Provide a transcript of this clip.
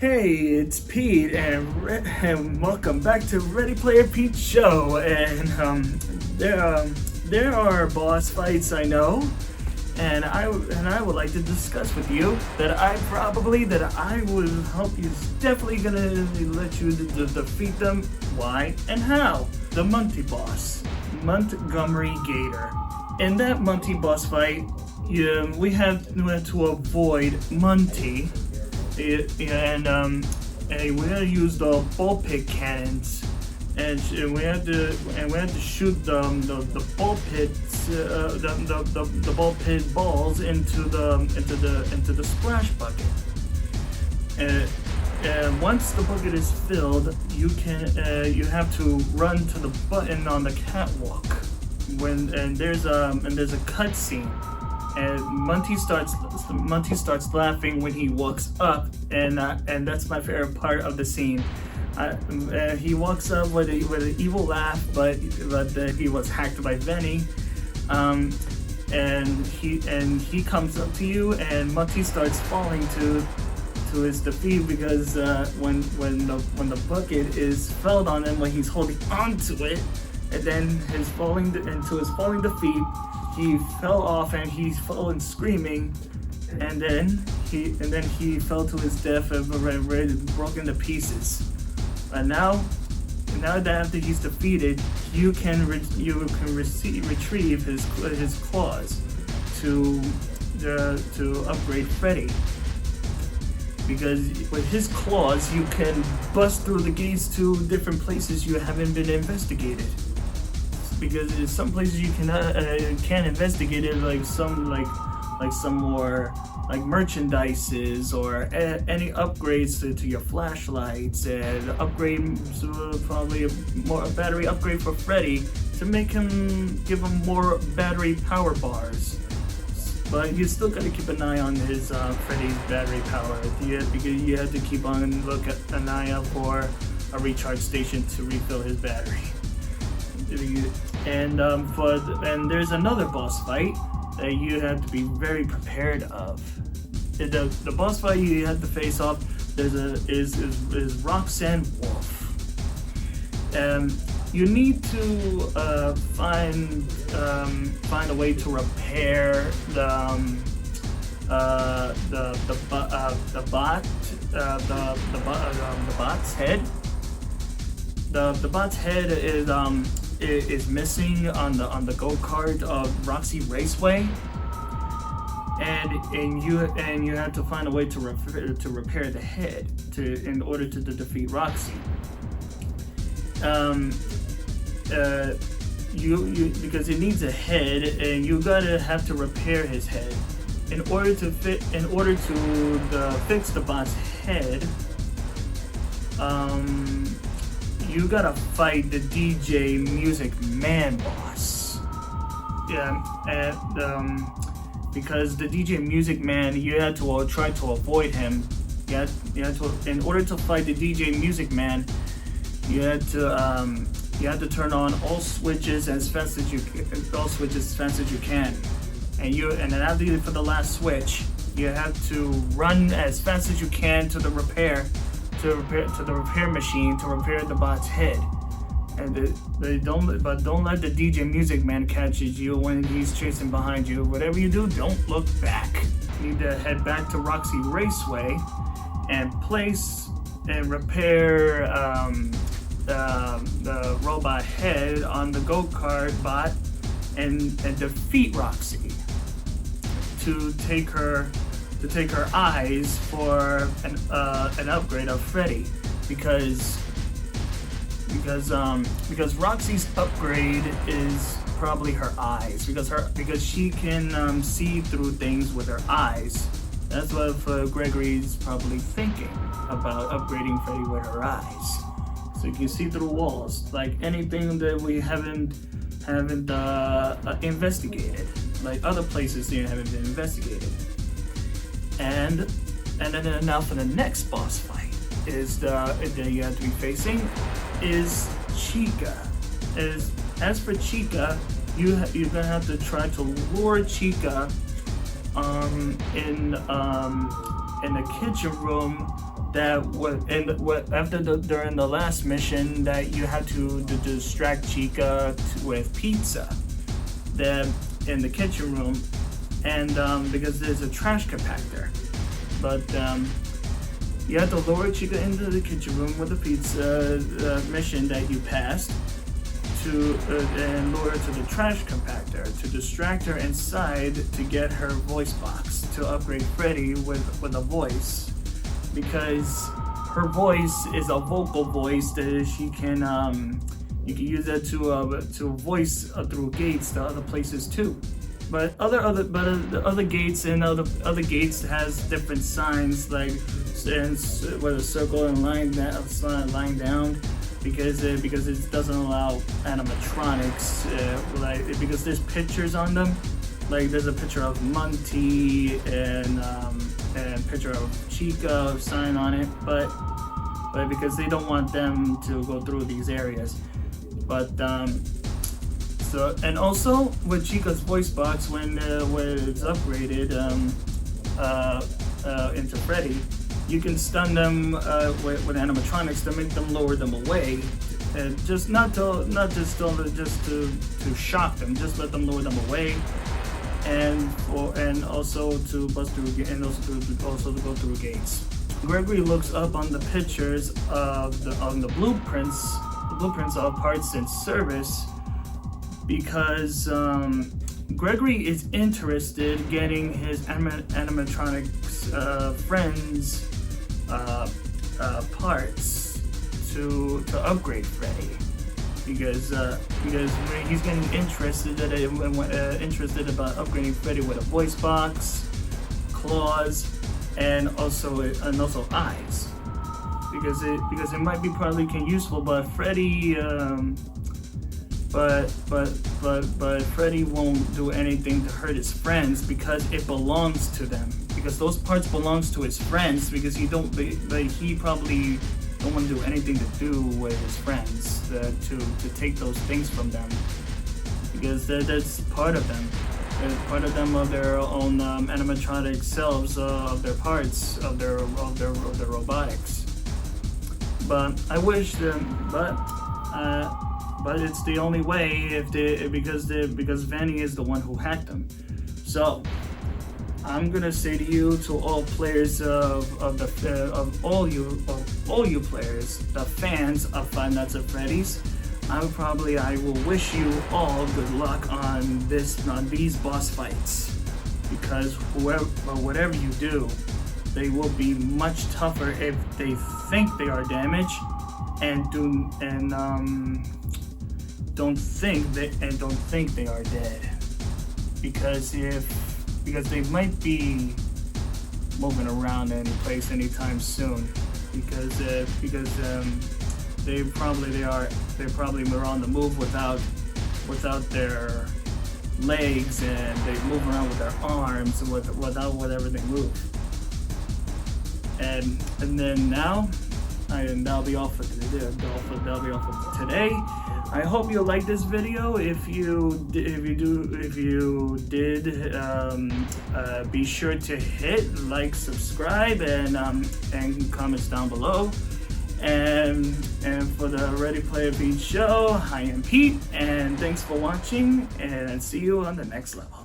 Hey, it's Pete, and welcome back to Ready Player Pete's show. And there are boss fights I know, and I would like to discuss with you that I will help you. Definitely gonna let you defeat them. Why and how? The Monty boss, Montgomery Gator. In that Monty boss fight, we had to avoid Monty. And we had to use the ball pit cannons, and we had to shoot the ball pits, the ball pit balls into the splash bucket. And once the bucket is filled, you have to run to the button on the catwalk. And there's a cut scene. And Monty starts laughing when he walks up, and that's my favorite part of the scene. He walks up with an evil laugh, but he was hacked by Venny. And he comes up to you, and Monty starts falling to his defeat because when the bucket is felled on him, when he's holding onto it, and then his falling defeat. He fell off and he fell and screaming, and then he fell to his death and broken to pieces. And now that after he's defeated, you can retrieve his claws to upgrade Freddy. Because with his claws, you can bust through the gates to different places you haven't been investigated. Because in some places you can't investigate it, like some more like merchandises or any upgrades to your flashlights, and probably a battery upgrade for Freddy to give him more battery power bars. But you still gotta keep an eye on his Freddy's battery power, because you have to keep on an eye out for a recharge station to refill his battery. And there's another boss fight that you have to be very prepared of. The boss fight you have to face off is Roxanne Wolf. You need to find a way to repair the bot's head. The bot's head is missing on the go-kart of Roxy Raceway, and you have to find a way to repair the head in order to defeat Roxy. Because it needs a head, and you have to repair his head in order to fix the bot's head. You gotta fight the DJ Music Man boss. Yeah, and because the DJ Music Man, you had to try to avoid him. In order to fight the DJ Music Man, you had to turn on all switches as fast as you can. And then after for the last switch, you have to run as fast as you can to the repair machine to repair the bot's head. And don't let the DJ Music Man catch you when he's chasing behind you. Whatever you do, don't look back. You need to head back to Roxy Raceway and repair the robot head on the go-kart bot, and defeat Roxy to take her eyes for an upgrade of Freddy, because Roxy's upgrade is probably her eyes, because she can see through things with her eyes. That's what Gregory's probably thinking about, upgrading Freddy with her eyes, so you can see through walls, like anything that we haven't investigated, like other places that haven't been investigated. And then now for the next boss fight that you have to be facing is Chica. As for Chica, you're gonna have to try to lure Chica in the kitchen room that during the last mission that you had to distract Chica with pizza in the kitchen room, and because there's a trash compactor, but you have to lure Chica into the kitchen room with the pizza mission that you passed and lure her to the trash compactor to distract her inside to get her voice box to upgrade Freddy with a voice, because her voice is a vocal voice that she can you can use that to voice through gates to other places too. But the other gates and other gates has different signs, like with a circle and line down, because it doesn't allow animatronics, because there's pictures on them, like there's a picture of Monty and picture of Chica sign on it, but because they don't want them to go through these areas. But so, and also with Chica's voice box, when it's upgraded into Freddy, you can stun them with animatronics to make them lower them away, and just to shock them, just let them lower them away, and also to bust through, and also to go through gates. Gregory looks up on the pictures of the blueprints of parts in service, because Gregory is interested getting his animatronics friends parts to upgrade Freddy, because he's getting interested about upgrading Freddy with a voice box, claws, and also eyes, because it might be probably useful, but Freddy but Freddy won't do anything to hurt his friends, because it belongs to them, because those parts belongs to his friends, because he probably don't want to do anything to do with his friends to take those things from them, because that's part of them. They're part of them, of their own animatronic selves, of their parts, of their robotics. But I wish them, but it's the only way because Vanny is the one who hacked them. So I'm gonna say to you, to all players of all you players, the fans of Five Nights at Freddy's, I will wish you all good luck on these boss fights, because whatever you do, they will be much tougher if they think they are damaged and don't think they are dead, because they might be moving around any place anytime soon, because they probably were on the move without their legs, and they move around with their arms without whatever they move. And then now, that'll be all for today. I hope you liked this video. If you did, be sure to hit like, subscribe, and comments down below. And for the Ready Player Beat show, I am Pete, and thanks for watching, and see you on the next level.